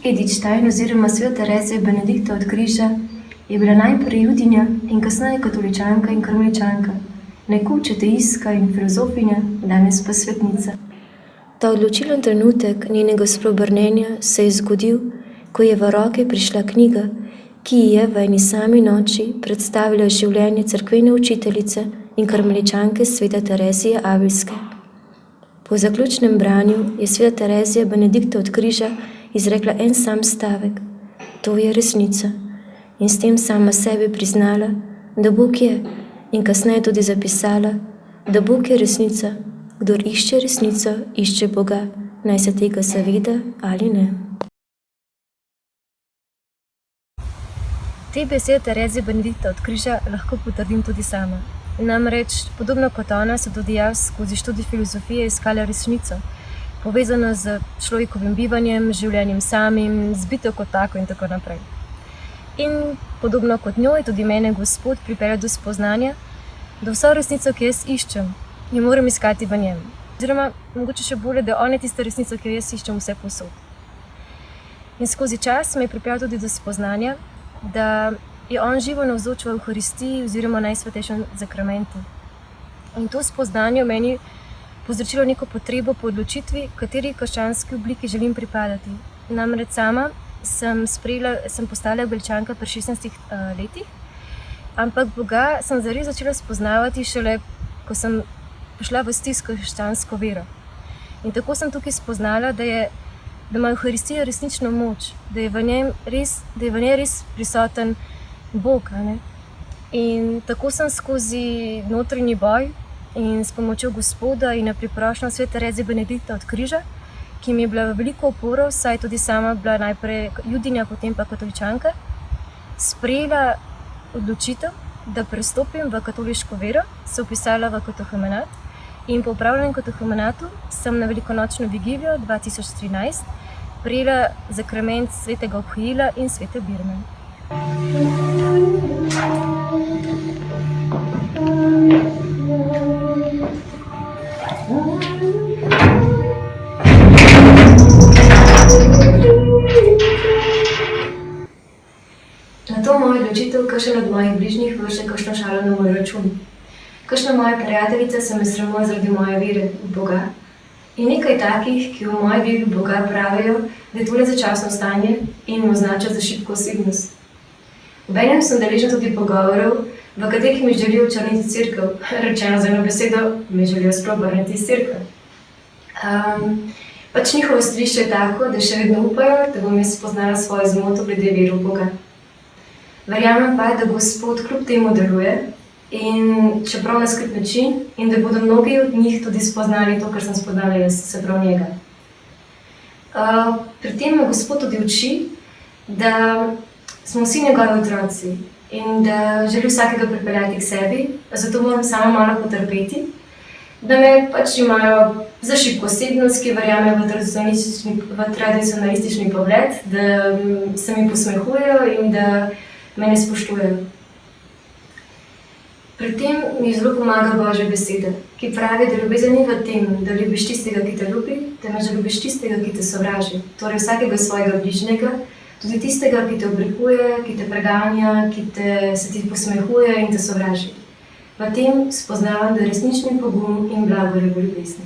Edith Stein oziroma Sveta Terezija Benedikta od Križa je bila najprej judinja in kasneje katoličanka in karmeličanka, nekoč ateistka in filozofinja, danes pa svetnica. Ta odločilen trenutek njenega spreobrnenja se je zgodil, ko je v roke prišla knjiga, ki ji je v eni sami noči predstavila življenje cerkvene učiteljice in karmeličanke Svete Terezije Avilske. Po zaključnem branju je Sveta Terezija Benedikta od Križa izrekla en sam stavek: to je resnica. In s tem sama sebi priznala, da Bog je, in kasneje tudi zapisala, da Bog je resnica. Kdor išče resnico, išče Boga, naj se tega zaveda ali ne. Te besede Terezije Benedikta od Križa lahko potrdim tudi sama. Namreč, podobno kot ona, sem tudi jaz skozi študij filozofije iskala resnico, povezano z človekovim bivanjem, življenjem samim, z bito kot tako in tako naprej. In podobno kot njo je tudi mene Gospod pripeljal do spoznanja, da vso resnico, ki jaz iščem, jo moram iskati v njem. Oziroma, mogoče še bolje, da on je tista resnica, ki jo jaz iščem vse povsod. In skozi čas me je pripeljal tudi do spoznanja, da je on živo navzoč v Evharistiji oziroma najsvetejšem zakramentu. In to spoznanje v meni povzročilo neko potrebo po odločitvi, kateri krščanski obliki želim pripadati. Namreč sama sem postala Belčanka pri 16 letih, ampak Boga sem zares začela spoznavati šele, ko sem prišla v stisko krščansko vero. In tako sem tukaj spoznala, da ima Evharistija resnično moč, da je v njej res prisoten Bog. In tako sem skozi notranji boj in s pomočjo Gospoda in na priprošnjo Svete Terezije Benedikta od Križa, ki mi je bila veliko oporo, saj tudi sama bila najprej judinja, potem pa katoličanka, sprejela odločitev, da prestopim v katoliško vero, se vpisala v katehumenat in po opravljenem katehumenatu sem na velikonočno vigilijo 2013 prejela zakrament svetega obhajila in svete birme. Na to mojo odločitev kakšen od mojih bližnjih vrše kakšno šalo na moj račun. Kakšna moja prijateljica se me sramuje zaradi moje vere v Boga. In nekaj takih, ki v moji veri v Boga pravijo, da je tole začasno stanje in me označajo za šibko osebnost. Obenem sem deležna tudi pogovorov, v katerih mi želijo očrniti cerkev. Rečeno z eno besedo, me želijo spreobrniti iz cerkve. Pač njihovo stališče je tako, da še vedno upajo, da bom jaz spoznala svojo zmoto glede vere v Boga. Verjamem pa, da Gospod kljub temu deluje, in čeprav na skrit način, in da bodo mnogi od njih tudi spoznali to, kar sem spoznala jaz, se prav njega. Pri tem me Gospod tudi uči, da smo vsi njegovi otroci in da želi vsakega pripeljati k sebi, zato moram sama malo potrpeti, da me pač imajo za šibko osebnost, ki verjame v tradicionalistični pogled, da se mi posmehujejo in da me ne spoštujejo. Pri tem mi zelo pomaga Božja beseda, ki pravi, da ljubezen ni v tem, da ljubiš tistega, ki te ljubi, temveč da ljubiš tistega, ki te sovraži. Torej vsakega svojega bližnjega, tudi tistega, ki te obrekuje, ki te preganja, se ti posmehuje in te sovraži. V tem spoznavam, da je resnični pogum in blago ljubezni.